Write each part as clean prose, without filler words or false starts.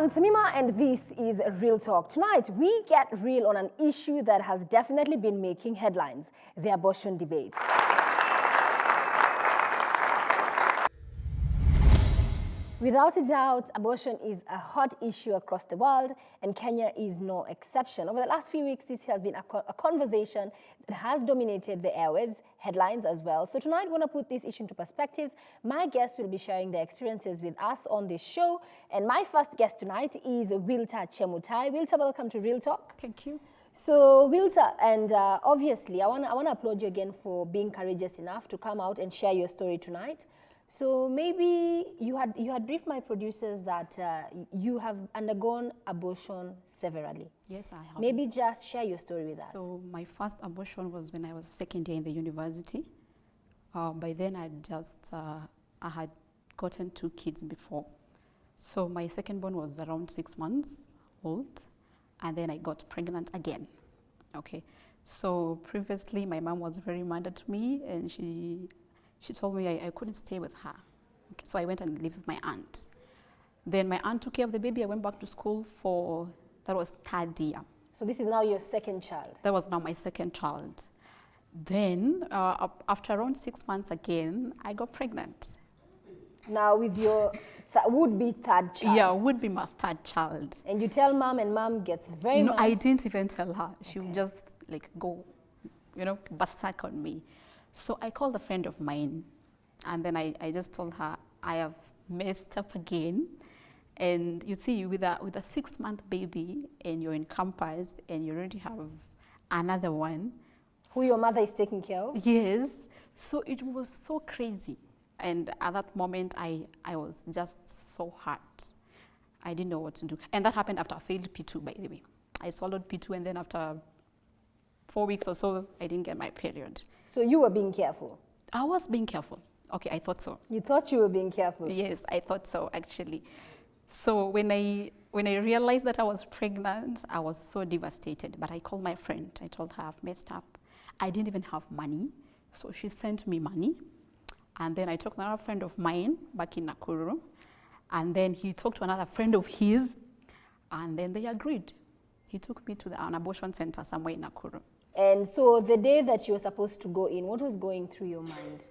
I'm Tamima, and this is Real Talk. Tonight, we get real on an issue that has definitely been making headlines, the abortion debate. Without a doubt, abortion is a hot issue across the world, and Kenya is no exception. Over the last few weeks, this has been a conversation that has dominated the airwaves, headlines as well. So tonight, we want to put this issue into perspective. My guests will be sharing their experiences with us on this show, and my first guest tonight is Wilta Chemutai. Wilta, welcome to Real Talk. Thank you. So Wilta, and obviously, I want to applaud you again for being courageous enough to come out and share your story tonight. So maybe you had briefed my producers that you have undergone abortion severally. Yes, I have. Maybe just share your story with us. So my first abortion was when I was second year in the university. By then I had gotten 2 kids before. So my second born was around 6 months old, and then I got pregnant again. Okay. So previously my mom was very mad at me, and she told me I couldn't stay with her. Okay, so I went and lived with my aunt. Then my aunt took care of the baby. I went back to school that was 3rd year. So this is now your second child? That was now my second child. Then after around 6 months again, I got pregnant. Now with your would-be 3rd child? Yeah, would be my 3rd child. And you tell mom, and mom gets very mad? No, I didn't even tell her. She would just like go, berserk on me. So I called a friend of mine, and then I just told her, I have messed up again. And you see, with a 6-month baby, and you're in campus, and you already have another one. Who your mother is taking care of? Yes. So it was so crazy. And at that moment, I was just so hurt. I didn't know what to do. And that happened after I failed P2, by the way. I swallowed P2, and then after 4 weeks or so, I didn't get my period. So you were being careful? I was being careful. Okay, I thought so. You thought you were being careful? Yes, I thought so, actually. So when I realized that I was pregnant, I was so devastated. But I called my friend. I told her I've messed up. I didn't even have money. So she sent me money. And then I talked to another friend of mine back in Nakuru. And then he talked to another friend of his. And then they agreed. He took me to an abortion center somewhere in Nakuru. And so the day that you were supposed to go in, what was going through your mind?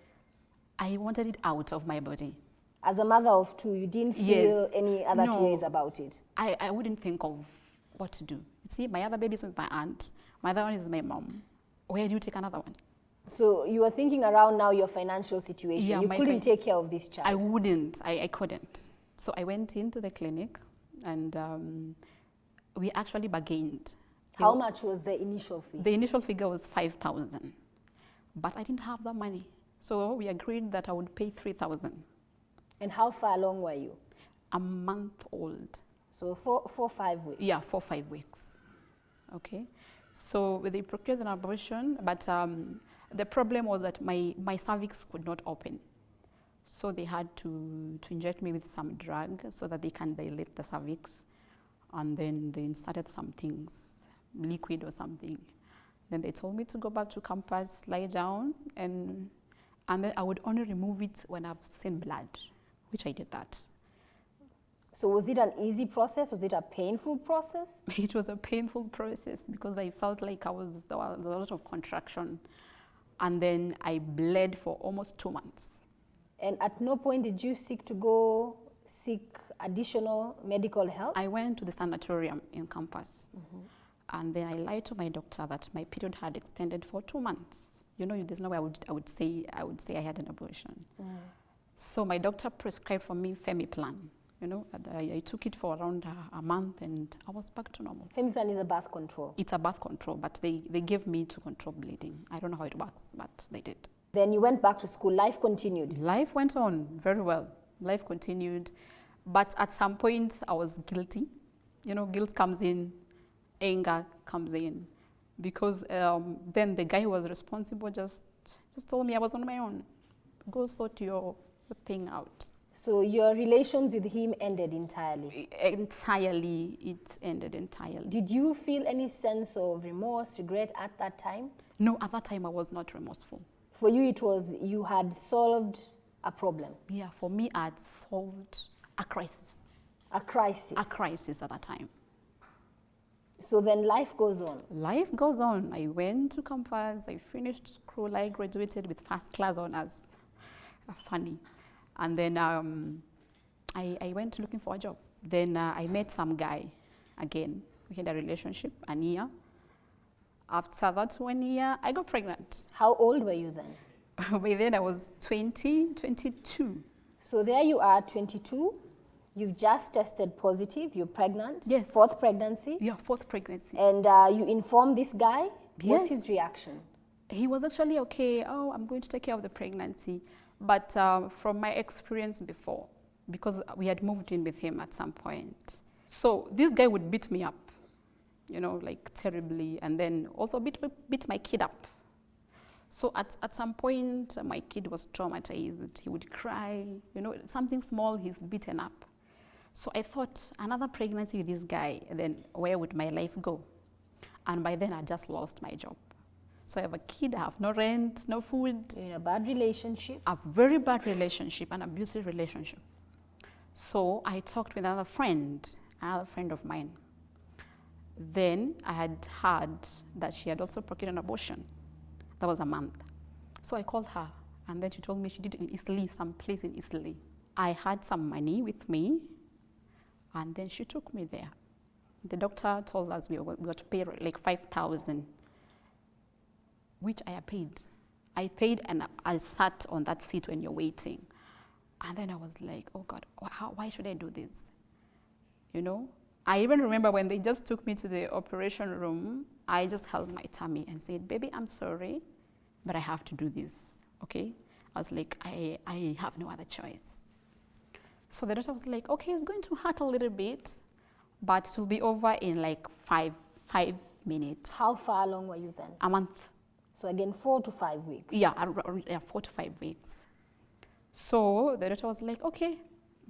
I wanted it out of my body. As a mother of 2, you didn't feel any other 2 ways about it? I wouldn't think of what to do. You see, my other baby is with my aunt. My other one is my mom. Where do you take another one? So you were thinking around now your financial situation. Yeah, you couldn't take care of this child. I wouldn't. I couldn't. So I went into the clinic, and we actually bargained. How much was the initial fee? The initial figure was 5,000, but I didn't have that money. So we agreed that I would pay 3,000. And how far along were you? A month old. So 4 5 weeks? Yeah, 4 5 weeks. Okay. So they procured an abortion, but the problem was that my cervix could not open. So they had to inject me with some drug so that they can dilate the cervix. And then they inserted some things, liquid or something. Then they told me to go back to campus, lie down, and then I would only remove it when I've seen blood, which I did that. So was it an easy process? Was it a painful process? It was a painful process because I felt like there was a lot of contraction, and then I bled for almost 2 months. And at no point did you seek additional medical help? I went to the sanatorium in campus. Mm-hmm. And then I lied to my doctor that my period had extended for 2 months. There's no way I would say I had an abortion. Mm. So my doctor prescribed for me Femiplan. I took it for around a month, and I was back to normal. Femiplan is a birth control? It's a birth control, but they gave me to control bleeding. I don't know how it works, but they did. Then you went back to school. Life continued? Life went on very well. Life continued. But at some point, I was guilty. Guilt comes in. Anger comes in, because then the guy who was responsible just told me I was on my own. Go sort your thing out. So your relations with him ended entirely? Entirely, it ended entirely. Did you feel any sense of remorse, regret at that time? No, at that time I was not remorseful. For you, it was you had solved a problem? Yeah, for me, I had solved a crisis. A crisis. A crisis at that time. So then life goes on. Life goes on. I went to campus, I finished school, I graduated with first class honors. Funny. And then I went looking for a job. Then I met some guy again. We had a relationship, an year. After that 1 year, I got pregnant. How old were you then? By then I was 22. So there you are, 22. You've just tested positive. You're pregnant. Yes. Fourth pregnancy. Yeah, fourth pregnancy. And you inform this guy. What's Yes. his reaction? He was actually okay. Oh, I'm going to take care of the pregnancy. But from my experience before, because we had moved in with him at some point. So this guy would beat me up, you know, like terribly, and then also beat my kid up. So at some point, my kid was traumatized. He would cry, you know, something small, he's beaten up. So I thought, another pregnancy with this guy, then where would my life go? And by then, I just lost my job. So I have a kid, I have no rent, no food. You're in a bad relationship. A very bad relationship, an abusive relationship. So I talked with another friend of mine. Then I had heard that she had also procured an abortion. That was a month. So I called her, and then she told me she did it in Italy, some place in Italy. I had some money with me, and then she took me there. The doctor told us we got to pay like 5,000, which I paid. I paid, and I sat on that seat when you're waiting. And then I was like, oh God, why should I do this? You know? I even remember when they just took me to the operation room, I just held my tummy and said, baby, I'm sorry, but I have to do this, okay? I was like, I have no other choice. So the doctor was like, okay, it's going to hurt a little bit, but it will be over in like five minutes. How far along were you then? A month. So again, 4 to 5 weeks. Yeah, 4 to 5 weeks. So the doctor was like, okay,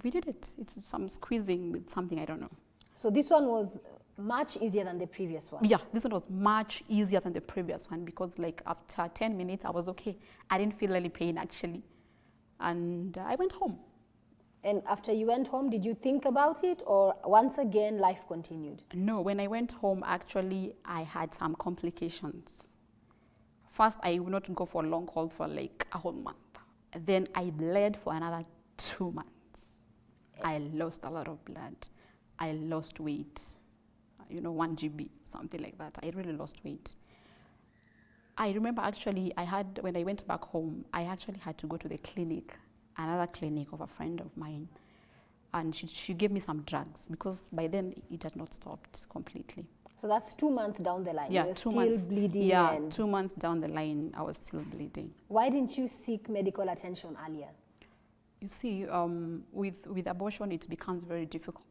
we did it. It's some squeezing with something, I don't know. So this one was much easier than the previous one. Yeah, this one was much easier than the previous one because like after 10 minutes, I was okay. I didn't feel any pain actually. And I went home. And after you went home, did you think about it, or once again, life continued? No, when I went home, actually, I had some complications. First, I would not go for a long haul for like a whole month. Then I bled for another 2 months. I lost a lot of blood. I lost weight, 1 GB, something like that. I really lost weight. I remember actually when I went back home, I actually had to go to the clinic, another clinic of a friend of mine. And she gave me some drugs because by then it had not stopped completely. So that's 2 months down the line. Yeah, you were 2 still months. bleeding. Yeah, and 2 months down the line, I was still bleeding. Why didn't you seek medical attention earlier? You see, with abortion, it becomes very difficult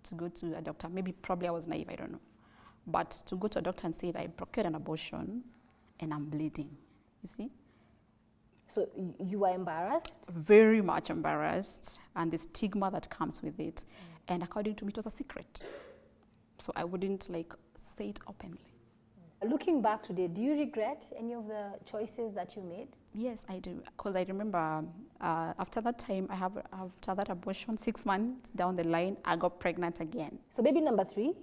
to go to a doctor. Probably I was naive, I don't know. But to go to a doctor and say I procured an abortion and I'm bleeding, you see? So you were embarrassed? Very much embarrassed, and the stigma that comes with it. And according to me, it was a secret. So I wouldn't say it openly. Looking back today, do you regret any of the choices that you made? Yes, I do. Because I remember after that time, after that abortion, 6 months down the line, I got pregnant again. So baby number 3,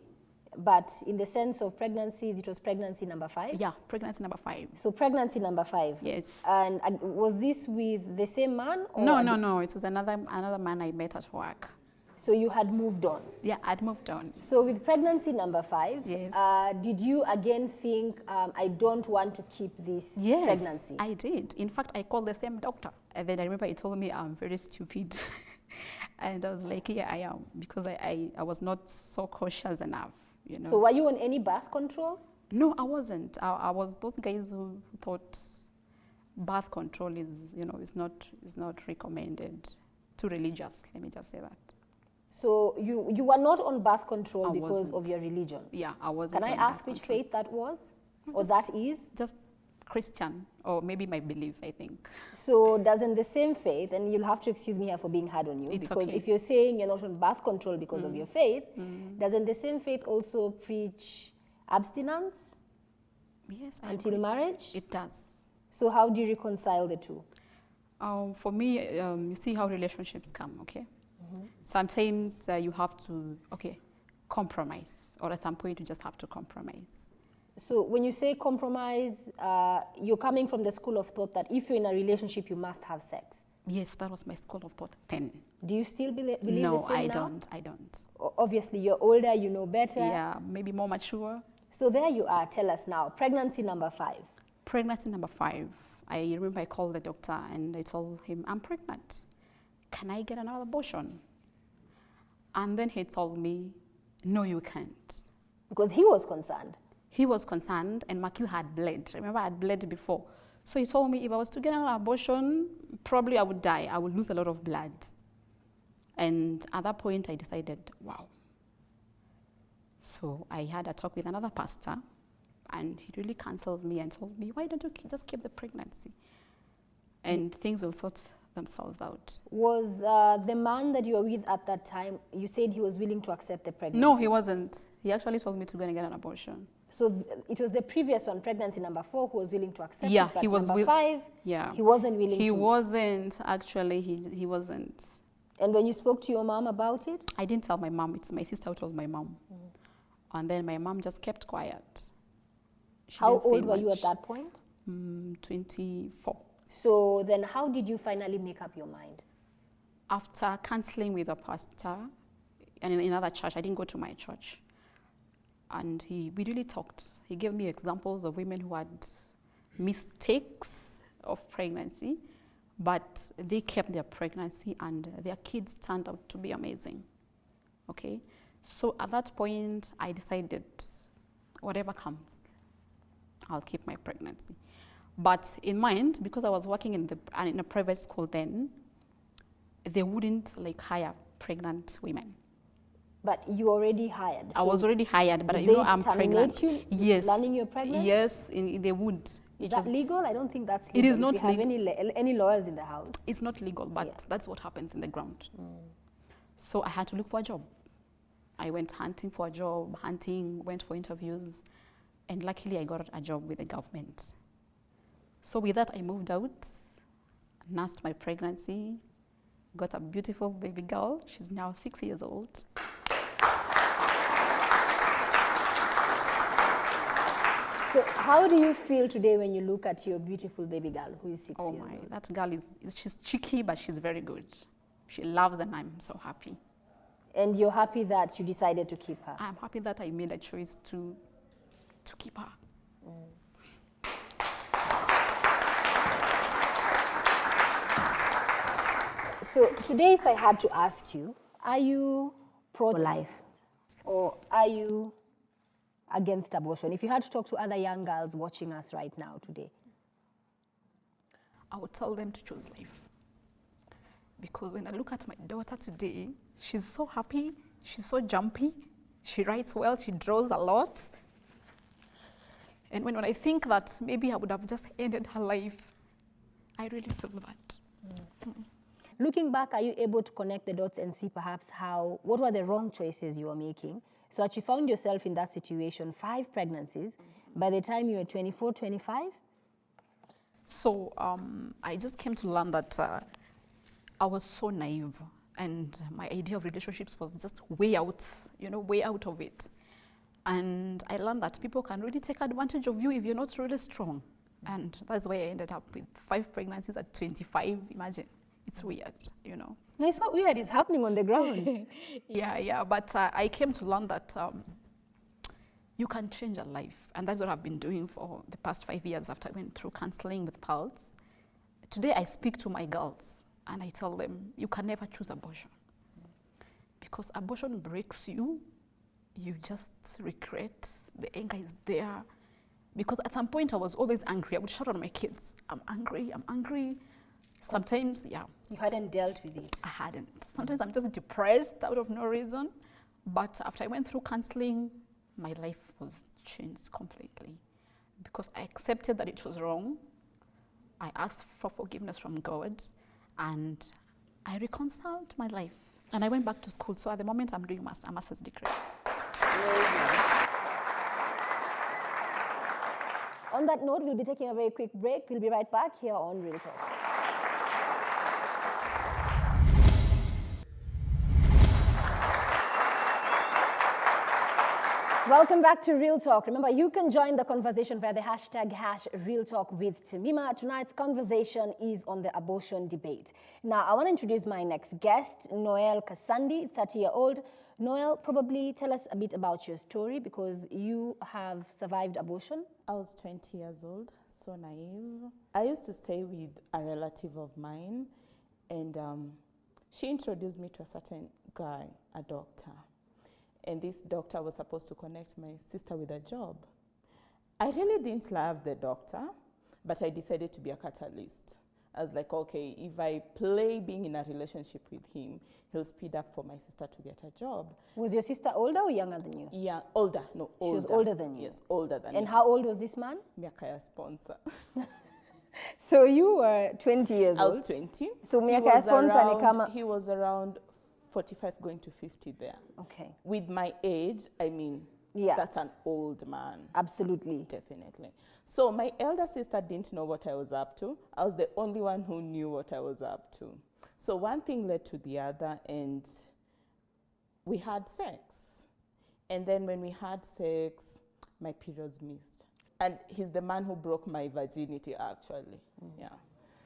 but in the sense of pregnancies, it was pregnancy number 5? Yeah, pregnancy number 5. So pregnancy number 5? Yes. And was this with the same man? Or No. It was another man I met at work. So you had moved on? Yeah, I'd moved on. So with pregnancy number 5, yes. Did you again think, I don't want to keep this pregnancy? Yes, I did. In fact, I called the same doctor. And then I remember he told me I'm very stupid. And I was like, yeah, I am. Because I was not so cautious enough, So were you on any birth control? No, I wasn't. I was those guys who thought birth control is not recommended. Too religious, let me just say that. So you were not on birth control because wasn't. of your religion? Yeah, I wasn't. Can I ask which faith that was? Or that is? Just Christian, or maybe my belief, I think. So doesn't the same faith, and you'll have to excuse me here for being hard on you, it's because okay. if you're saying you're not on birth control because of your faith, doesn't the same faith also preach abstinence? Yes, until marriage? It does. So how do you reconcile the two? For me, you see how relationships come, okay? Sometimes you have to, compromise, or at some point you just have to compromise. So when you say compromise, you're coming from the school of thought that if you're in a relationship, you must have sex. Yes, that was my school of thought then. Do you still believe No, the same I now? don't. I don't. Obviously, you're older, you know better. Yeah, maybe more mature. So there you are. Tell us now. Pregnancy number 5. Pregnancy number 5. I remember I called the doctor and I told him, I'm pregnant. Can I get another abortion? And then he told me, no, you can't. Because he was concerned. He was concerned, and Macu had bled. Remember, I had bled before. So he told me if I was to get another abortion, probably I would die. I would lose a lot of blood. And at that point, I decided, wow. So I had a talk with another pastor, and he really counseled me and told me, why don't you just keep the pregnancy? And things will sort themselves out. Was the man that you were with at that time, you said he was willing to accept the pregnancy? No, he wasn't. He actually told me to go and get an abortion. So it was the previous one, pregnancy number 4, who was willing to accept Yeah, it, but he was number 5, yeah. he wasn't willing He to. wasn't, actually, he wasn't. And when you spoke to your mom about it? I didn't tell my mom. It's my sister who told my mom. And then my mom just kept quiet. She How didn't say old were you much. at that point? 24. So then how did you finally make up your mind? After counseling with a pastor and in another church, I didn't go to my church. And we really talked. He gave me examples of women who had mistakes of pregnancy, but they kept their pregnancy and their kids turned out to be amazing. Okay? So at that point, I decided whatever comes, I'll keep my pregnancy. But in mind, because I was working in a private school then, they wouldn't hire pregnant women. But you already hired. I was already hired, but did I'm they pregnant. terminate you Yes. learning you're pregnant? Yes, they would. Is that legal? I don't think that's legal. It is not If you have any lawyers in the house. It's not legal, but that's what happens in the ground. So I had to look for a job. I went hunting for a job, went for interviews, and luckily I got a job with the government. So with that, I moved out, nursed my pregnancy, got a beautiful baby girl. She's now 6 years old. So how do you feel today when you look at your beautiful baby girl who is 6 years old? That girl she's cheeky, but she's very good. She loves, and I'm so happy. And you're happy that you decided to keep her? I'm happy that I made a choice to keep her. So today, if I had to ask you, are you pro-life or are you against abortion? If you had to talk to other young girls watching us right now today. I would tell them to choose life. Because when I look at my daughter today, she's so happy, she's so jumpy, she writes well, she draws a lot. And when I think that maybe I would have just ended her life, I really feel that. Looking back, are you able to connect the dots and see perhaps what were the wrong choices you were making so that you found yourself in that situation, 5 pregnancies, by the time you were 24, 25? So I just came to learn that I was so naive, and my idea of relationships was just way out, way out of it. And I learned that people can really take advantage of you if you're not really strong. And that's why I ended up with 5 pregnancies at 25. Imagine, it's weird, No, it's not weird, it's happening on the ground. Yeah, but I came to learn that you can change a life. And that's what I've been doing for the past 5 years after I went through counseling with Pulse. Today I speak to my girls and I tell them, you can never choose abortion. Because abortion breaks you. You just regret, the anger is there. Because at some point I was always angry. I would shout at my kids, I'm angry. Sometimes, yeah. You hadn't dealt with it. I hadn't. Sometimes I'm just depressed out of no reason. But after I went through counseling, my life was changed completely. Because I accepted that it was wrong. I asked for forgiveness from God. And I reconciled my life. And I went back to school. So at the moment, I'm doing a master's degree. On that note, we'll be taking a very quick break. We'll be right back here on Real Talk. Welcome back to Real Talk. Remember, you can join the conversation via the hashtag #RealTalkWithTamima. Tonight's conversation is on the abortion debate. Now, I want to introduce my next guest, Noel Kasandi, 30-year-old. Noel, probably tell us a bit about your story because you have survived abortion. I was 20 years old, so naive. I used to stay with a relative of mine, and she introduced me to a certain guy, a doctor. And this doctor was supposed to connect my sister with a job. I really didn't love the doctor, but I decided to be a catalyst. I was like, okay, if I play being in a relationship with him, he'll speed up for my sister to get a job. Was your sister older or younger than you? Yeah, older. No, older. She was older than you? Yes, older than me. And how old was this man? Miakaya sponsor. So you were 20 years old? I was 20. So Miakaya sponsor ni kama... He was around 45 going to 50 there. Okay. With my age, I mean, yeah, that's an old man. Absolutely. Definitely. So my elder sister didn't know what I was up to. I was the only one who knew what I was up to. So one thing led to the other, and we had sex. And then when we had sex, my periods missed. And he's the man who broke my virginity, actually. Yeah.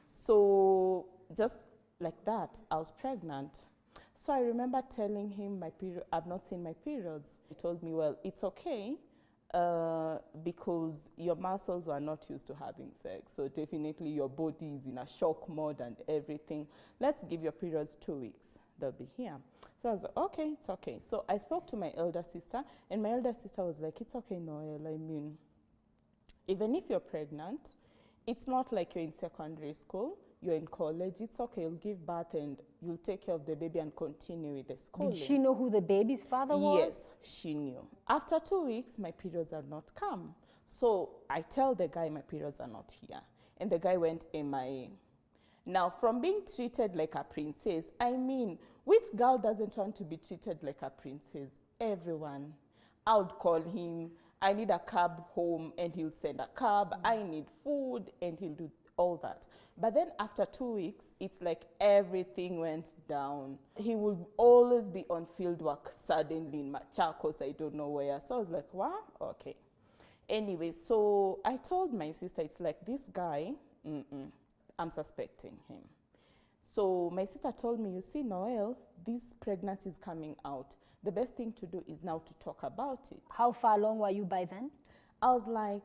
So just like that, I was pregnant. So I remember telling him I've not seen my periods. He told me, well, it's okay because your muscles were not used to having sex. So definitely your body is in a shock mode and everything. Let's give your periods 2 weeks. They'll be here. So I was like, okay, it's okay. So I spoke to my elder sister, and my elder sister was like, it's okay, Noel. I mean, even if you're pregnant, it's not like you're in secondary school. You're in college, it's okay, you'll give birth and you'll take care of the baby and continue with the schooling. Did she know who the baby's father was? Yes, she knew. After 2 weeks, my periods had not come. So I tell the guy my periods are not here. And the guy went MIA. Now, from being treated like a princess, I mean, which girl doesn't want to be treated like a princess? Everyone. I would call him, I need a cab home, and he'll send a cab. I need food, and he'll do all that. But then after 2 weeks, it's like everything went down. He would always be on field work suddenly in Machakos, I don't know where. So I was like, wow, okay. Anyway, so I told my sister, it's like this guy, I'm suspecting him. So my sister told me, you see, Noel, this pregnancy is coming out. The best thing to do is now to talk about it. How far along were you by then? I was like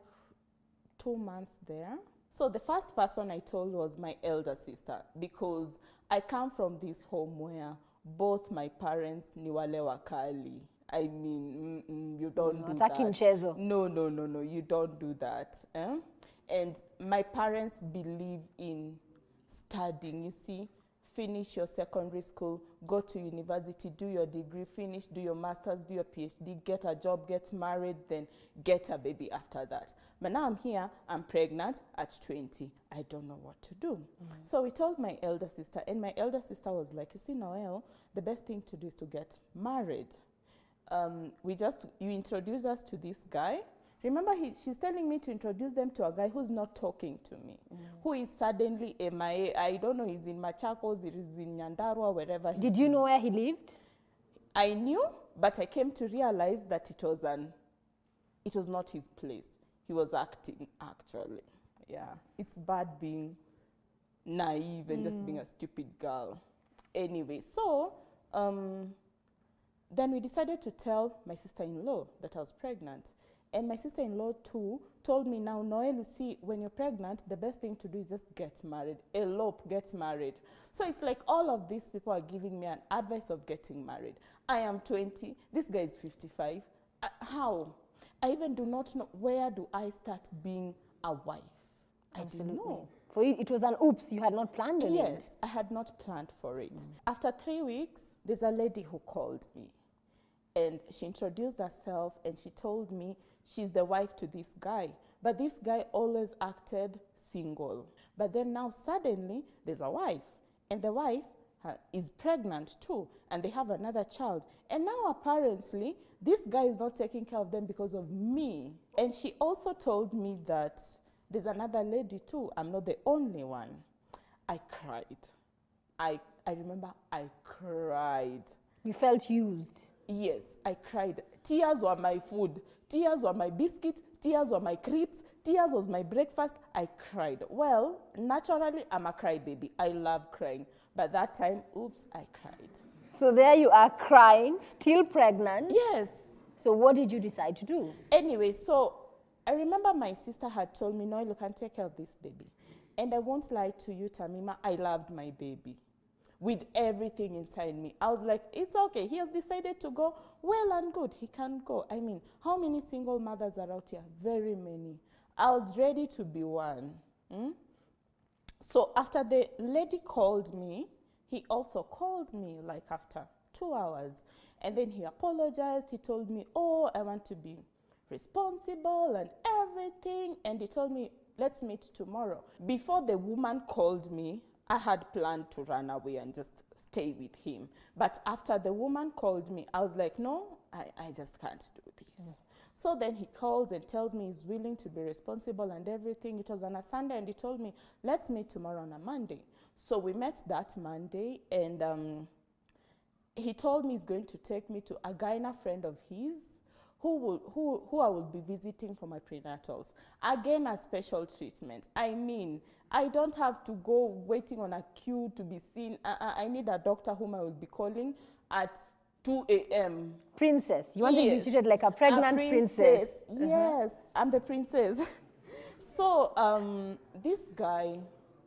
2 months there. So the first person I told was my elder sister, because I come from this home where both my parents ni wale wakali. I mean, you don't do that. Mchezo. No, you don't do that. Eh? And my parents believe in studying, you see. Finish your secondary school, go to university, do your degree, finish, do your master's, do your PhD, get a job, get married, then get a baby after that. But now I'm here, I'm pregnant at 20. I don't know what to do. So we told my elder sister, and my elder sister was like, you see, Noel, the best thing to do is to get married. You introduce us to this guy. Remember, she's telling me to introduce them to a guy who's not talking to me, who is suddenly MIA. I don't know, he's in Machakos, he's in Nyandarua, wherever he is. Did you know where he lived? I knew, but I came to realize that it was not his place. He was acting, actually. Yeah, it's bad being naive and just being a stupid girl. Anyway, so then we decided to tell my sister-in-law that I was pregnant. And my sister-in-law too told me, now, Noel, you see, when you're pregnant, the best thing to do is just get married. Elope, get married. So it's like all of these people are giving me an advice of getting married. I am 20. This guy is 55. How? I even do not know, where do I start being a wife? Absolutely. I didn't know. For you, it was an oops. You had not planned it. Yes, I had not planned for it. After 3 weeks, there's a lady who called me. And she introduced herself, and she told me she's the wife to this guy. But this guy always acted single. But then now suddenly there's a wife. And the wife is pregnant too. And they have another child. And now apparently this guy is not taking care of them because of me. And she also told me that there's another lady too. I'm not the only one. I cried. I remember I cried. You felt used. Yes, I cried Tears were my food. Tears were my biscuit. Tears were my crepes. Tears was my breakfast. I cried. Well, naturally, I'm a crybaby. I love crying. But that time, oops, I cried. So there you are crying, still pregnant. Yes. So what did you decide to do? Anyway, so I remember my sister had told me, no, you can take care of this baby. And I won't lie to you, Tamima, I loved my baby with everything inside me. I was like, it's okay. He has decided to go. Well and good. He can go. I mean, how many single mothers are out here? Very many. I was ready to be one. So after the lady called me, he also called me like after 2 hours. And then he apologized. He told me, oh, I want to be responsible and everything. And he told me, let's meet tomorrow. Before the woman called me, I had planned to run away and just stay with him. But after the woman called me, I was like, no, I just can't do this. So then he calls and tells me he's willing to be responsible and everything. It was on a Sunday, and he told me, let's meet tomorrow on a Monday. So we met that Monday, and he told me he's going to take me to a gyna friend of his who I will be visiting for my prenatals. Again, a special treatment. I mean, I don't have to go waiting on a queue to be seen. I need a doctor whom I will be calling at 2 a.m. Princess. You want to be treated like a pregnant princess. Yes, I'm the princess. So this guy,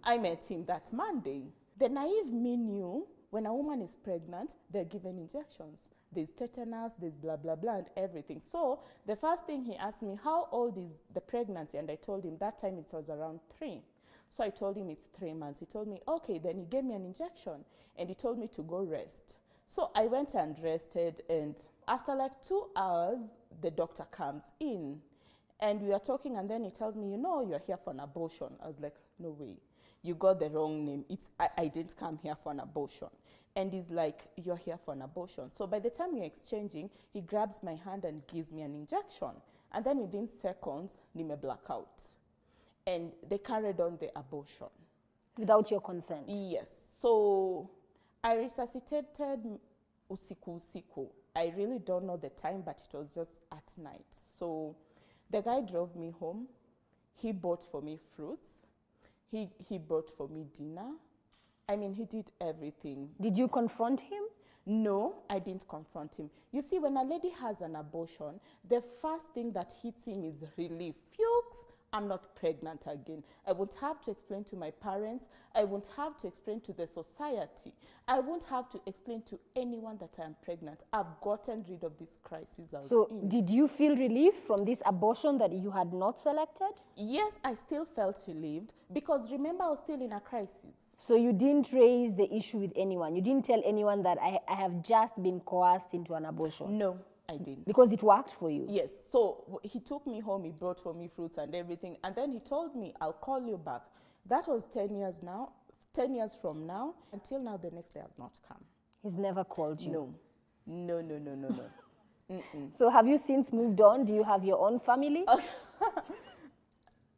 I met him that Monday. The naive me knew when a woman is pregnant, they're given injections. There's tetanus, there's blah, blah, blah, and everything. So the first thing he asked me, how old is the pregnancy? And I told him that time it was around 3. So I told him it's 3 months. He told me, okay. Then he gave me an injection, and he told me to go rest. So I went and rested, and after like 2 hours, the doctor comes in, and we are talking, and then he tells me, you know, you're here for an abortion. I was like, no way. You got the wrong name. I didn't come here for an abortion. And he's like, you're here for an abortion. So by the time we're exchanging, he grabs my hand and gives me an injection. And then within seconds, nime blackout. And they carried on the abortion. Without your consent? Yes. So I resuscitated usiku. I really don't know the time, but it was just at night. So the guy drove me home. He bought for me fruits. He bought for me dinner. I mean, he did everything. Did you confront him? No, I didn't confront him. You see, when a lady has an abortion, the first thing that hits him is relief. Fuchs, I'm not pregnant again. I won't have to explain to my parents. I won't have to explain to the society. I won't have to explain to anyone that I'm pregnant. I've gotten rid of this crisis I was in. So did you feel relief from this abortion that you had not selected? Yes, I still felt relieved because remember, I was still in a crisis. So you didn't raise the issue with anyone? You didn't tell anyone that I have just been coerced into an abortion? No, I didn't. Because it worked for you? Yes. So he took me home, he brought for me fruits and everything, and then he told me, I'll call you back. That was 10 years now, 10 years from now. Until now, the next day has not come. He's never called you? No. So have you since moved on? Do you have your own family?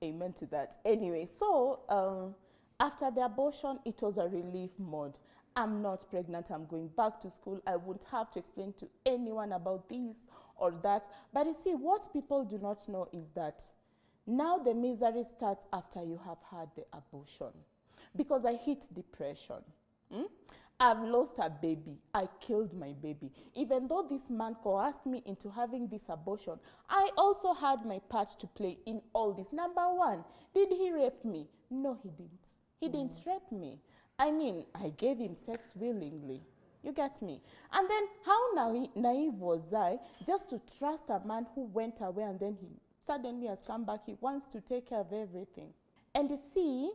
Amen to that. Anyway, so after the abortion, it was a relief mode. I'm not pregnant, I'm going back to school. I won't have to explain to anyone about this or that. But you see, what people do not know is that now the misery starts after you have had the abortion. Because I hit depression. I've lost a baby. I killed my baby. Even though this man coerced me into having this abortion, I also had my part to play in all this. Number one, did he rape me? No, he didn't. He didn't rape me. I mean, I gave him sex willingly. You get me? And then how naive was I just to trust a man who went away and then he suddenly has come back. He wants to take care of everything. And you see,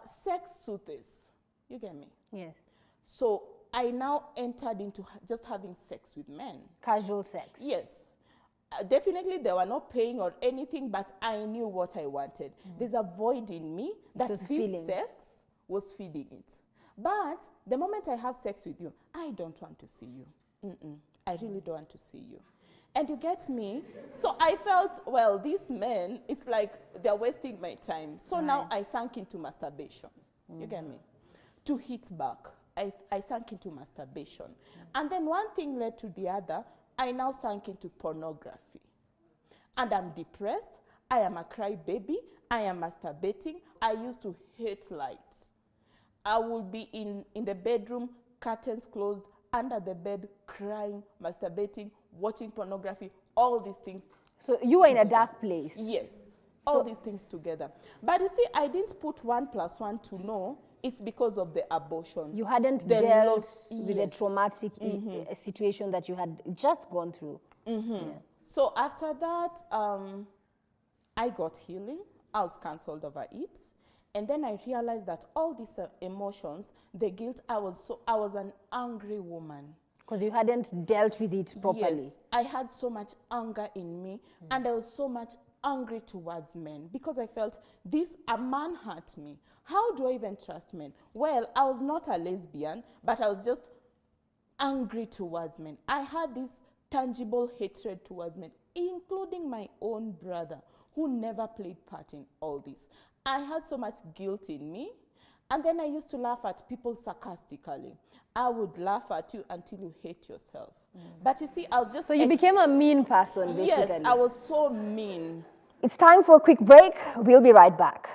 sex soothes. You get me? Yes. So I now entered into just having sex with men. Casual sex? Yes. Definitely they were not paying or anything, but I knew what I wanted. There's a void in me that this sex was feeding it. But the moment I have sex with you, I don't want to see you. I really don't want to see you. And you get me? So I felt, well, these men, it's like they're wasting my time. So now I sank into masturbation. You get me? To hit back, I sank into masturbation. And then one thing led to the other. I now sank into pornography. And I'm depressed. I am a crybaby. I am masturbating. I used to hate lights. I would be in the bedroom, curtains closed, under the bed, crying, masturbating, watching pornography, all these things. So you were in a together. dark place. Yes, all these things together. But you see, I didn't put 1 + 1 to know it's because of the abortion. You hadn't The dealt loss, with the yes. traumatic situation that you had just gone through. Yeah. So after that, I got healing. I was cancelled over it. And then I realized that all these emotions, the guilt, I was an angry woman. Because you hadn't dealt with it properly. Yes, I had so much anger in me, and I was so much angry towards men because I felt a man hurt me. How do I even trust men? Well, I was not a lesbian, but I was just angry towards men. I had this tangible hatred towards men, including my own brother, who never played part in all this. I had so much guilt in me, and then I used to laugh at people sarcastically. I would laugh at you until you hate yourself. But you see, I was just... So you became a mean person, basically. Yes, I was so mean. It's time for a quick break. We'll be right back.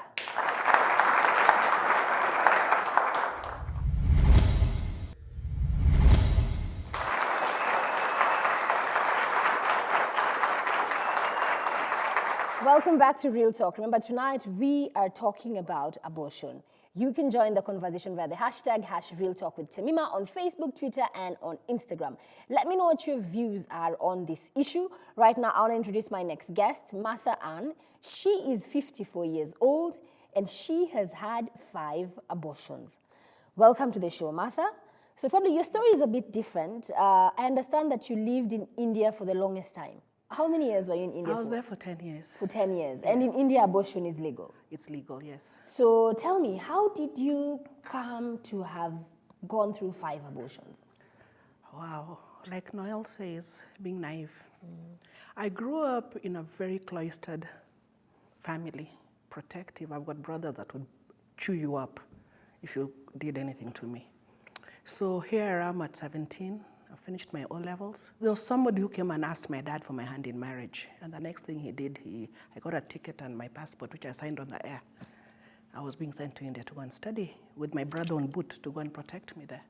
Welcome back to Real Talk. Remember, tonight we are talking about abortion. You can join the conversation via the hashtag #RealTalk with Tamima on Facebook, Twitter, and on Instagram. Let me know what your views are on this issue. Right now, I want to introduce my next guest, Martha Ann. She is 54 years old, and she has had 5 abortions. Welcome to the show, Martha. So probably your story is a bit different. I understand that you lived in India for the longest time. How many years were you in India I was there for 10 years. For 10 years. And in India, abortion is legal. It's legal, yes. So tell me, how did you come to have gone through 5 abortions? Wow. Like Noel says, being naive. I grew up in a very cloistered family, protective. I've got brothers that would chew you up if you did anything to me. So here I am at 17. I finished my O-levels. There was somebody who came and asked my dad for my hand in marriage. And the next thing he did, I got a ticket and my passport, which I signed on the air. I was being sent to India to go and study with my brother on boot to go and protect me there.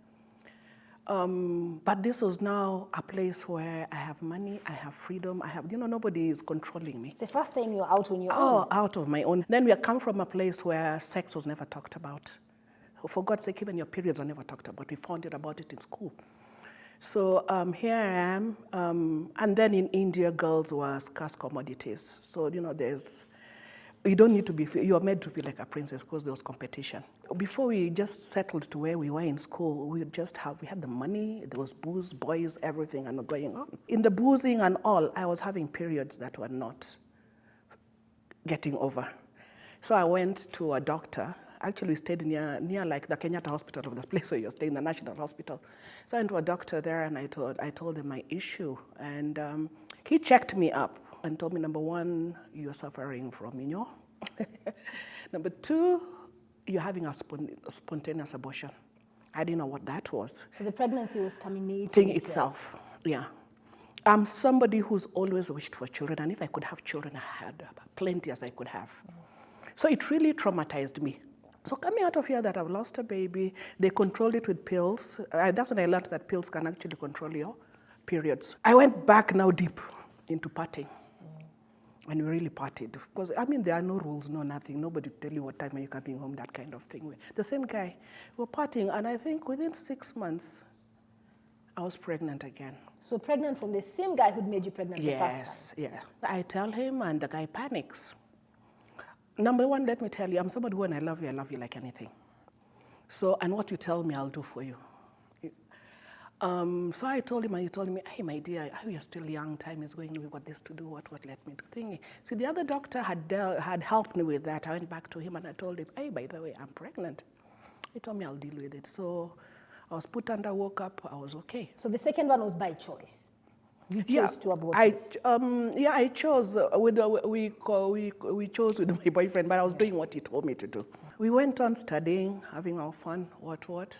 But this was now a place where I have money, I have freedom, nobody is controlling me. It's the first time you're out on your own. Oh, out of my own. Then we come from a place where sex was never talked about. For God's sake, even your periods were never talked about. We found out about it in school. So here I am, and then in India, girls were scarce commodities. So, you don't need to be, you're made to feel like a princess because there was competition. Before we just settled to where we were in school, we had the money, there was booze, boys, everything and going on. In the boozing and all, I was having periods that were not getting over. So I went to a doctor. Actually, we stayed near like the Kenyatta Hospital of the place where you're staying, the National Hospital. So I went to a doctor there and I told him my issue. And he checked me up and told me, number 1, you're suffering from minyoo. Number 2, you're having a spontaneous abortion. I didn't know what that was. So the pregnancy was terminating itself. Yeah. I'm somebody who's always wished for children. And if I could have children, I had plenty as I could have. So it really traumatized me. So coming out of here that I've lost a baby, they controlled it with pills. That's when I learned that pills can actually control your periods. I went back now deep into partying. And we really partied. Because, there are no rules, no nothing. Nobody tell you what time are you coming home, that kind of thing. The same guy, we were partying, and I think within 6 months, I was pregnant again. So pregnant from the same guy who'd made you pregnant the first time? Yes, yeah. I tell him, and the guy panics. Number 1, let me tell you, I'm somebody who, when I love you like anything. So, and what you tell me, I'll do for you. So I told him, and he told me, hey, my dear, you're still young, time is going, we've got this to do, what let me do thingy. See, the other doctor had helped me with that. I went back to him and I told him, hey, by the way, I'm pregnant. He told me I'll deal with it. So I was put under, woke up, I was okay. So the second one was by choice? You chose to abort it? I chose. We chose with my boyfriend, but I was doing what he told me to do. We went on studying, having our fun, what.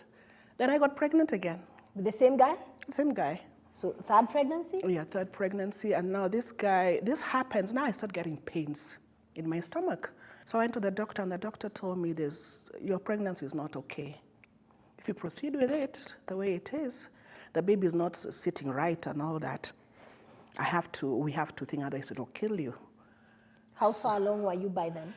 Then I got pregnant again. With the same guy? Same guy. So third pregnancy? Yeah, third pregnancy. And now this happens. Now I start getting pains in my stomach. So I went to the doctor, and the doctor told me your pregnancy is not okay. If you proceed with it the way it is, the baby is not sitting right and all that. We have to think, otherwise it'll kill you. How far along were you by then?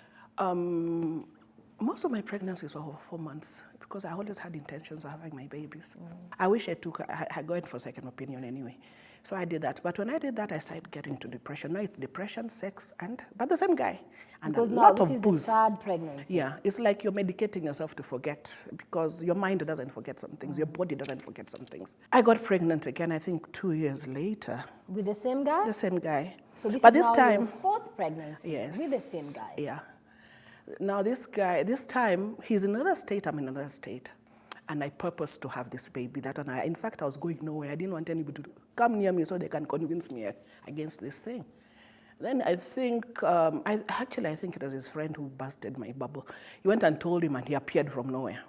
Most of my pregnancies were over 4 months because I always had intentions of having my babies. I wish I went for second opinion anyway. So I did that. But when I did that, I started getting into depression. Now it's depression, sex, but the same guy. And Because a now lot this of is booze. the third pregnancy. Yeah, it's like you're medicating yourself to forget because your mind doesn't forget some things, your body doesn't forget some things. I got pregnant again, I think 2 years later. With the same guy? The same guy. So this but is this now time, your fourth pregnancy yes, with the same guy. Yeah. Now this guy, this time, he's in another state, I'm in another state. And I purposed to have this baby. In fact, I was going nowhere. I didn't want anybody to come near me so they can convince me against this thing. Then I think, I think it was his friend who busted my bubble. He went and told him, and he appeared from nowhere.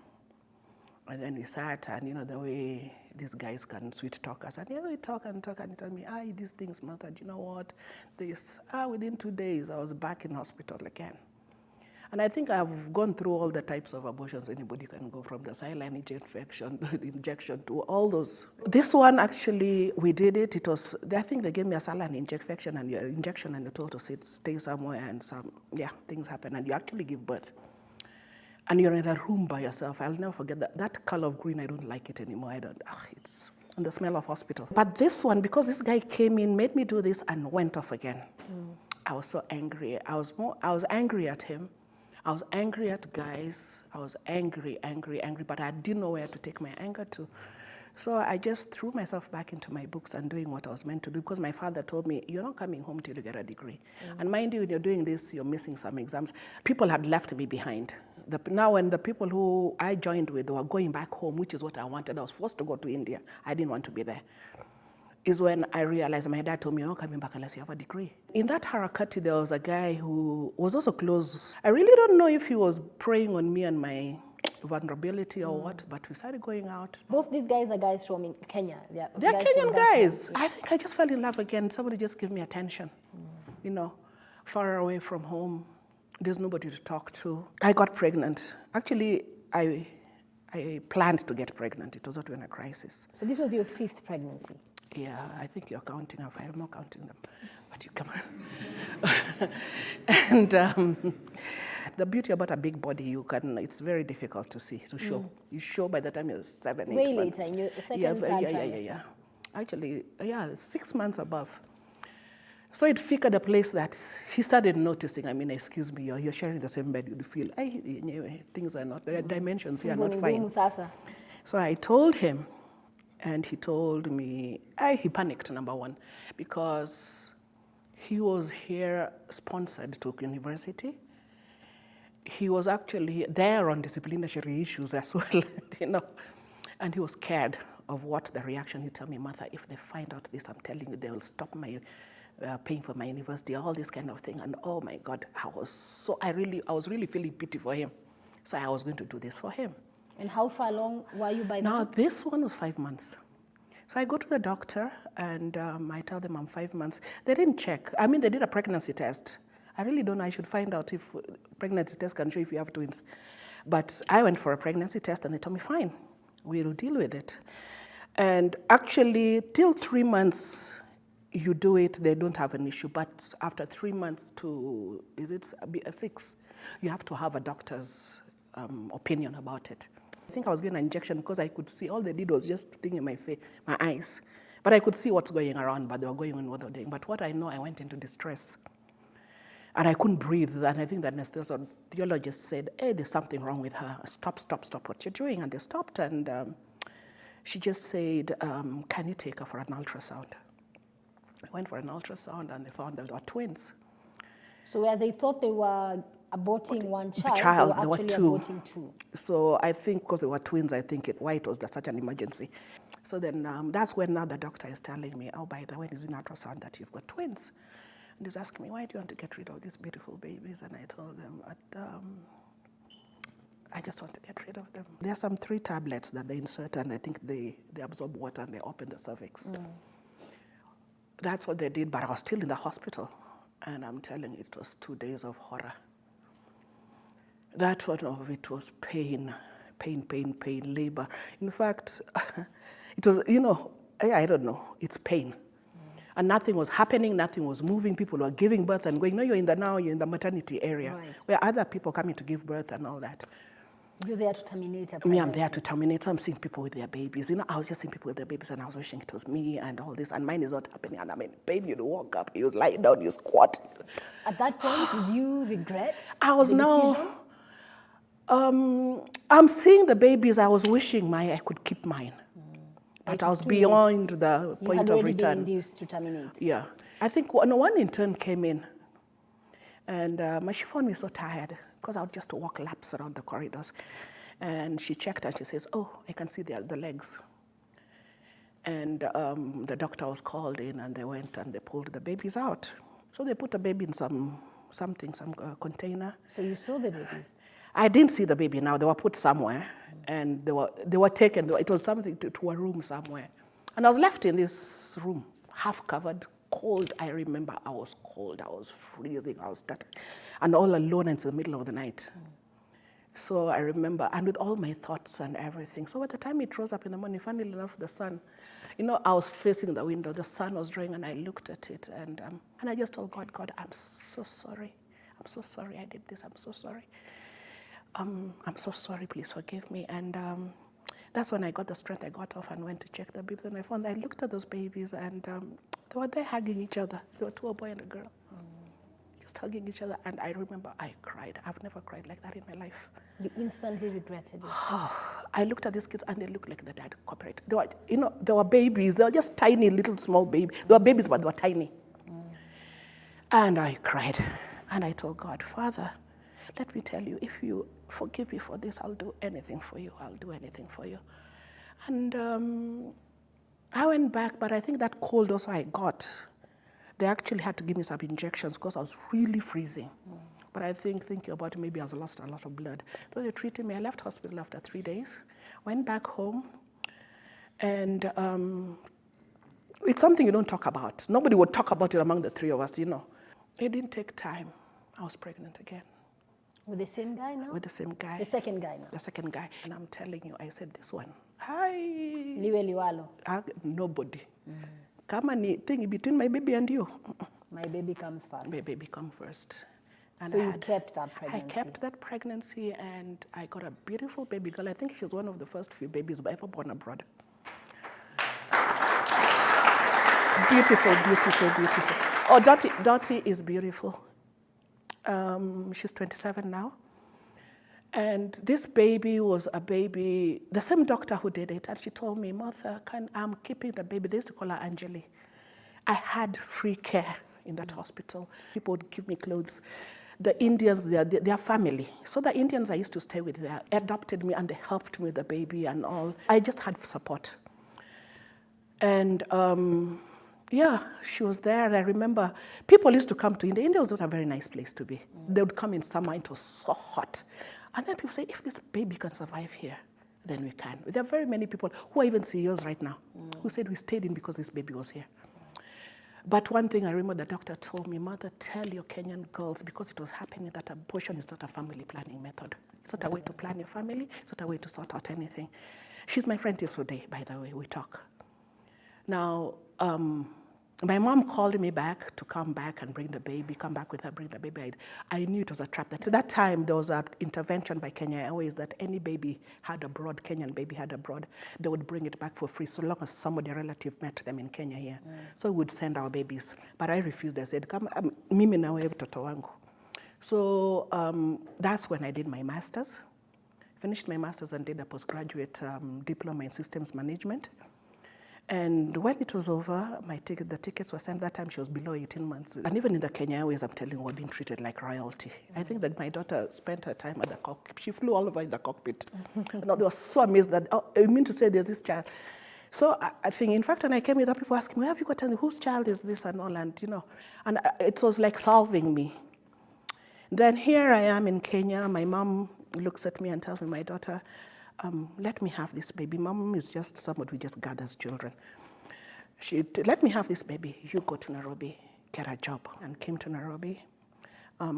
And then we sat, and the way these guys can sweet talk us. And we talk, and he told me, these things matter. Do you know what? Within 2 days, I was back in hospital again. And I think I've gone through all the types of abortions anybody can go, from the saline injection to all those. This one, actually, we did it. I think they gave me a saline injection and you're told to stay somewhere, and things happen, and you actually give birth. And you're in a room by yourself. I'll never forget that color of green. I don't like it anymore. It's and the smell of hospital. But this one, because this guy came in, made me do this, and went off again. I was so angry. I was angry at him. I was angry at guys. I was angry, but I didn't know where to take my anger to. So I just threw myself back into my books and doing what I was meant to do, because my father told me, you're not coming home till you get a degree. And mind you, when you're doing this, you're missing some exams. People had left me behind. Now when the people who I joined with were going back home, which is what I wanted, I was forced to go to India. I didn't want to be there. Is when I realized my dad told me, you're not coming back unless you have a degree. In that Harakati, there was a guy who was also close. I really don't know if he was preying on me and my vulnerability or what, but we started going out. Both these guys are guys from Kenya. They're Kenyan guys. I think I just fell in love again. Somebody just gave me attention. Far away from home. There's nobody to talk to. I got pregnant. Actually, I planned to get pregnant. It was not even a crisis. So this was your fifth pregnancy? Yeah, I think you're counting. I'm not counting them, but you come on. And the beauty about a big body, it's very difficult to show. You show by the time you're 7, 8 Way months. later, in your second, third trimester. Yeah. Actually, 6 months above. So it figured a place that he started noticing, excuse me, you're sharing the same bed, you'd feel, things are not, the dimensions here are not fine. So I told him, and he told me, he panicked, number one, because he was here sponsored to university. He was actually there on disciplinary issues as well, and he was scared of what the reaction. He told me, Martha, if they find out this, I'm telling you, they will stop my paying for my university, all this kind of thing. And oh my God, I was really feeling pity for him. So I was going to do this for him. And how far along were you by then? Now, this one was 5 months. So I go to the doctor, and I tell them I'm 5 months. They didn't check. They did a pregnancy test. I really don't know. I should find out if pregnancy test can show if you have twins. But I went for a pregnancy test, and they told me, fine, we'll deal with it. And actually, till 3 months, you do it, they don't have an issue. But after 3 months to, 6, you have to have a doctor's opinion about it. I think I was getting an injection because I could see, all they did was just thing in my eyes. But I could see what's going around, but they were going on what they were doing. But what I know, I went into distress. And I couldn't breathe. And I think the anesthesiologist said, hey, there's something wrong with her. Stop what you're doing. And they stopped, and she just said, can you take her for an ultrasound? I went for an ultrasound, and they found there were twins. So where they thought they were aborting one child, they were actually aborting two. So I think because they were twins, why it was such an emergency. So then that's when now the doctor is telling me, oh, by the way, it's an ultrasound that you've got twins. And he's asking me, why do you want to get rid of these beautiful babies? And I told them, I just want to get rid of them. There are some 3 tablets that they insert, and I think they absorb water and they open the cervix. that's what they did, but I was still in the hospital. And I'm telling you, it was 2 days of horror. That one of it was pain, labor. In fact, it was, I don't know, it's pain. And nothing was happening, nothing was moving. People were giving birth and going, no, you're in the maternity area, Right. where other people coming to give birth and all that. You're there to terminate a Me, pregnancy. I'm there to terminate. So I'm seeing people with their babies. I was just seeing people with their babies, and I was wishing it was me and all this, and mine is not happening. And I'm in pain. You walk up, you lie down, you squat. At that point, did you regret I was the now. decision? I'm seeing the babies. I was wishing I could keep mine, but It I was was too beyond the You point had of already been return. induced to terminate. Yeah, I think one intern came in, and she found me so tired because I would just walk laps around the corridors. And she checked and she says, "Oh, I can see the legs." And the doctor was called in, and they went and they pulled the babies out. So they put the baby in some container. So you saw the babies? I didn't see the baby now. They were put somewhere, and they were taken. It was something to a room somewhere. And I was left in this room, half covered, cold. I remember I was cold. I was freezing. I was stuck. And all alone in the middle of the night. So I remember, and with all my thoughts and everything. So by the time it rose up in the morning, funnily enough, the sun, I was facing the window. The sun was drawing, and I looked at it, and I just told God, I'm so sorry. I'm so sorry I did this. I'm so sorry. I'm so sorry. Please forgive me. And that's when I got the strength. I got off and went to check the babies, and I looked at those babies, and they were there hugging each other. They were two, a boy and a girl. Just hugging each other, and I remember I cried. I've never cried like that in my life. You instantly regretted it. I looked at these kids, and they looked like the dad cooperated. They were, they were babies. They were just tiny, little, small babies. They were babies, but they were tiny. And I cried, and I told God, Father, let me tell you, if you forgive me for this, I'll do anything for you. I'll do anything for you. And I went back, but I think that cold also I got. They actually had to give me some injections because I was really freezing. But I think, thinking about it, maybe I lost a lot of blood. So they treated me. I left hospital after 3 days, went back home, and it's something you don't talk about. Nobody would talk about it among the three of us, It didn't take time. I was pregnant again. With the same guy now? With the same guy. The second guy now? The second guy. And I'm telling you, I said this one. Hi. Liwe liwalo. Nobody. Come on, thing between my baby and you. My baby comes first. My baby come first. And So you kept that pregnancy? I kept that pregnancy, and I got a beautiful baby girl. I think she was one of the first few babies ever born abroad. Beautiful, beautiful, beautiful. Oh, Dottie is beautiful. She's 27 now. And this baby was a baby, the same doctor who did it, and she told me, Martha, I'm keeping the baby. They used to call her Angeli. I had free care in that hospital. People would give me clothes. The Indians, their family. So the Indians I used to stay with, they adopted me, and they helped me with the baby and all. I just had support. And yeah, she was there. And I remember people used to come to India. India was not a very nice place to be. They would come in summer. It was so hot. And then people say, if this baby can survive here, then we can. There are very many people who are even CEOs right now who said we stayed in because this baby was here. But one thing I remember the doctor told me, Mother, tell your Kenyan girls, because it was happening, that abortion is not a family planning method. It's not a way to plan your family. It's not a way to sort out anything. She's my friend till today, by the way. We talk. Now, my mom called me back to come back and bring the baby, come back with her, bring the baby. I knew it was a trap. At that time, there was an intervention by Kenya Airways that any baby had abroad, Kenyan baby had abroad, they would bring it back for free so long as somebody, a relative, met them in Kenya here. So we would send our babies. But I refused. I said, come, mimi na wewe mtoto wangu. So that's when I did my master's. Finished my master's and did a postgraduate diploma in systems management. And when it was over, the tickets were sent. That time she was below 18 months. And even in the Kenya Airways, I'm telling you, we're being treated like royalty. I think that my daughter spent her time at the cockpit. She flew all over in the cockpit. They were so amazed that, oh, you mean to say there's this child? So I think, in fact, when I came here, people asking me, where have you gotten, whose child is this and all? And, and it was like solving me. Then here I am in Kenya. My mom looks at me and tells me, my daughter, let me have this baby. Mom is just somebody who just gathers children. Let me have this baby. You go to Nairobi, get a job. And came to Nairobi,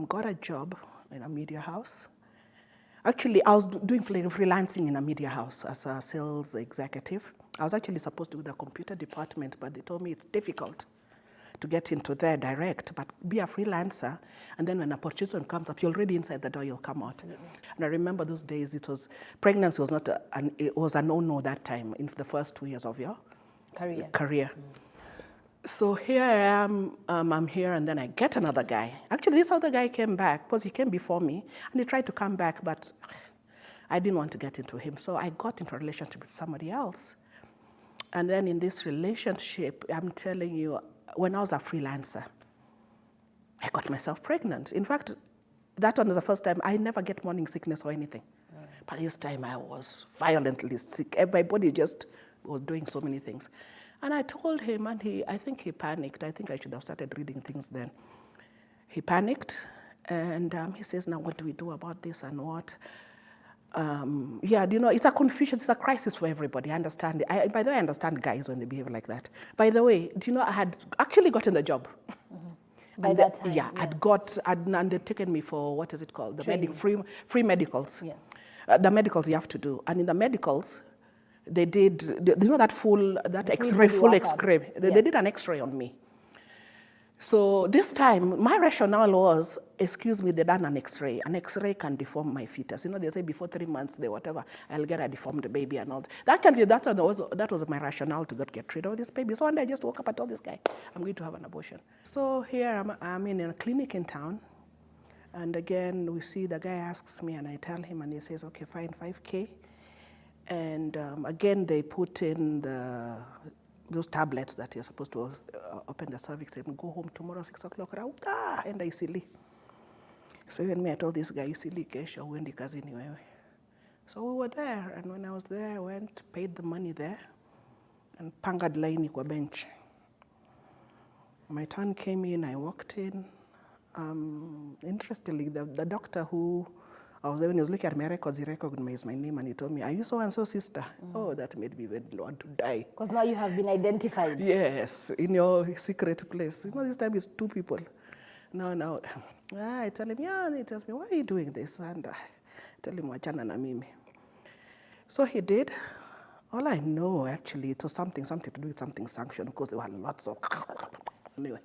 got a job in a media house. Actually, I was doing freelancing in a media house as a sales executive. I was actually supposed to do the computer department, but they told me it's difficult to get into there direct, but be a freelancer, and then when a opportunity comes up, you're already inside the door, you'll come out. Absolutely. And I remember those days, pregnancy was not, it was a no-no that time, in the first 2 years of your career. So here I am, I'm here, and then I get another guy. Actually, this other guy came back, because he came before me, and he tried to come back, but I didn't want to get into him. So I got into a relationship with somebody else. And then in this relationship, I'm telling you, when I was a freelancer, I got myself pregnant. In fact, that one was the first time. I never get morning sickness or anything. But this time I was violently sick. My body just was doing so many things. And I told him, and I think he panicked. I think I should have started reading things then. He panicked, and he says, now what do we do about this and what? It's a confusion, it's a crisis for everybody. I understand. By the way, I understand guys when they behave like that. By the way, do you know I had actually gotten the job. Mm-hmm. By that time, yeah. And they'd taken me for, what is it called? The free medicals. Yeah. The medicals you have to do. And in the medicals, they did, you know that full X-ray. They did an X-ray on me. So this time, my rationale was, excuse me, they done an X-ray. An X-ray can deform my fetus. You know, they say before 3 months, I'll get a deformed baby and all. Actually, that was my rationale to get rid of this baby. So one day I just woke up and told this guy, I'm going to have an abortion. So here I'm in a clinic in town. And again, we see the guy asks me, and I tell him, and he says, okay, fine, 5K. And again, they put in those tablets that you're supposed to open the cervix and go home tomorrow 6 o'clock. And I silly. So even me, I told this guy, silly kesho, wendi kazi ni wewe. So we were there, and when I was there, I went, paid the money there, and pangad laini kwa bench. My turn came in, I walked in. Interestingly, the doctor who I was when he was looking at my records, he recognized my name and he told me, are you so-and-so sister? Oh, that made me want to die. Because now you have been identified. Yes, in your secret place. You know, this time it's 2 people. Now, I tell him, yeah, and he tells me, why are you doing this? And I tell him, wachana na mimi. So he did. All I know, actually, it was something to do with something sanctioned, because there were lots of... Anyway,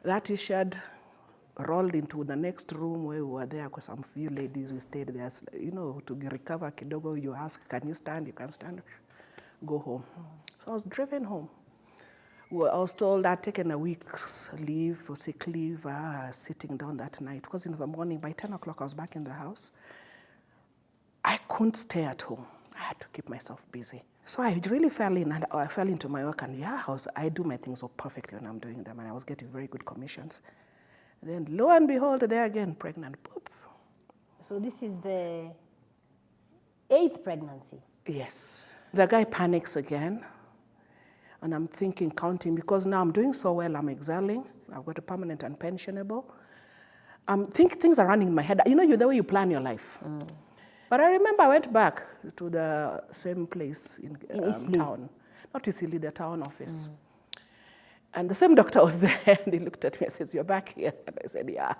that he shared, rolled into the next room where we were there with some few ladies. We stayed there, you know, to recover kidogo. You ask, can you stand? You can stand. Go home. So I was driven home. Well, I was told I'd taken a week's leave, or sick leave, sitting down that night. Because in the morning, by 10 o'clock, I was back in the house. I couldn't stay at home. I had to keep myself busy. So I really fell into my work, and I do my things so perfectly when I'm doing them, and I was getting very good commissions. Then, lo and behold, there again, pregnant. Boop. So this is the 8th pregnancy? Yes. The guy panics again. And I'm thinking, counting, because now I'm doing so well, I'm excelling. I've got a permanent and pensionable. Things are running in my head. You know, the way you plan your life. But I remember I went back to the same place in town. Not Isili, the town office. And the same doctor was there, and he looked at me and says, you're back here? And I said, yeah.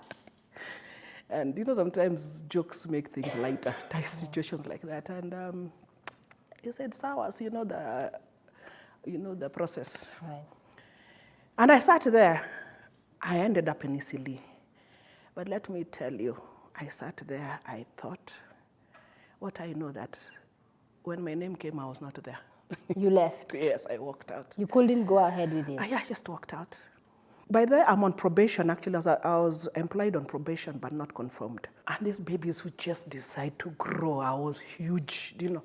And you know, sometimes jokes make things lighter, situations like that. And he said, Sawa, so you know the process. Right. And I sat there. I ended up in Isili. But let me tell you, I sat there, I thought, what I know that when my name came, I was not there. You left? Yes, I walked out. You couldn't go ahead with it? I just walked out. By the way, I'm on probation. Actually, I was employed on probation, but not confirmed. And these babies who just decide to grow, I was huge, you know.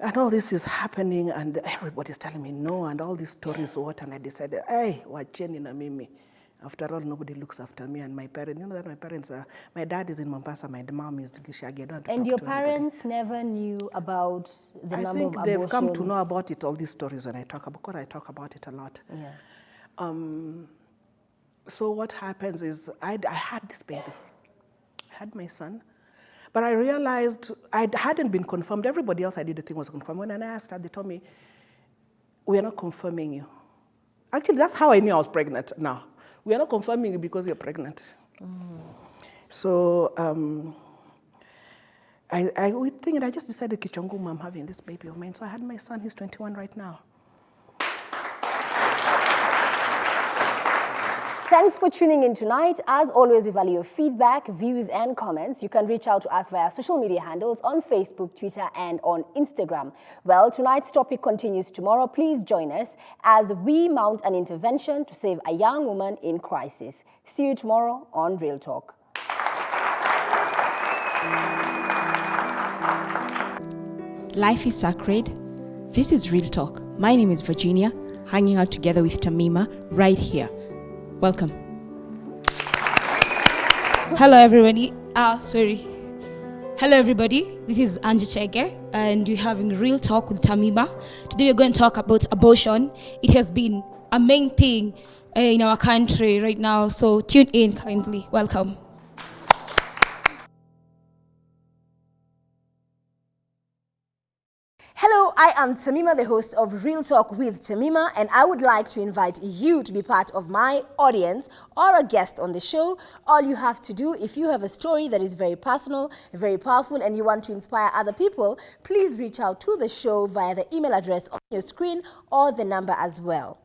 And all this is happening, and everybody's telling me no, and all these stories, what, and I decided, hey, wacheni na mimi. After all, nobody looks after me and my parents. You know that my parents are, my dad is in Mombasa, my mom is Gishagi. I don't have to and talk your to parents never knew about the number of abortions? I think they've come to know about it, all these stories when I talk about it a lot. Yeah. So what happens is, I had this baby. I had my son. But I realized I hadn't been confirmed. Everybody else I did the thing was confirmed. When I asked her, they told me, we are not confirming you. Actually, that's how I knew I was pregnant now. We are not confirming you because you're pregnant. So I would think, and I just decided, Kichonguma, I'm having this baby of mine. So I had my son, he's 21 right now. Thanks for tuning in tonight. As always, we value your feedback, views, and comments. You can reach out to us via social media handles on Facebook, Twitter, and on Instagram. Well, tonight's topic continues tomorrow. Please join us as we mount an intervention to save a young woman in crisis. See you tomorrow on Real Talk. Life is sacred. This is Real Talk. My name is Virginia, hanging out together with Tamima right here. Welcome. Hello, everybody. Hello, everybody. This is Angie Chege, and we're having Real Talk with Tamima. Today, we're going to talk about abortion. It has been a main thing in our country right now, so tune in kindly. Welcome. Hello, I am Tamima, the host of Real Talk with Tamima, and I would like to invite you to be part of my audience or a guest on the show. All you have to do, if you have a story that is very personal, very powerful, and you want to inspire other people, please reach out to the show via the email address on your screen or the number as well.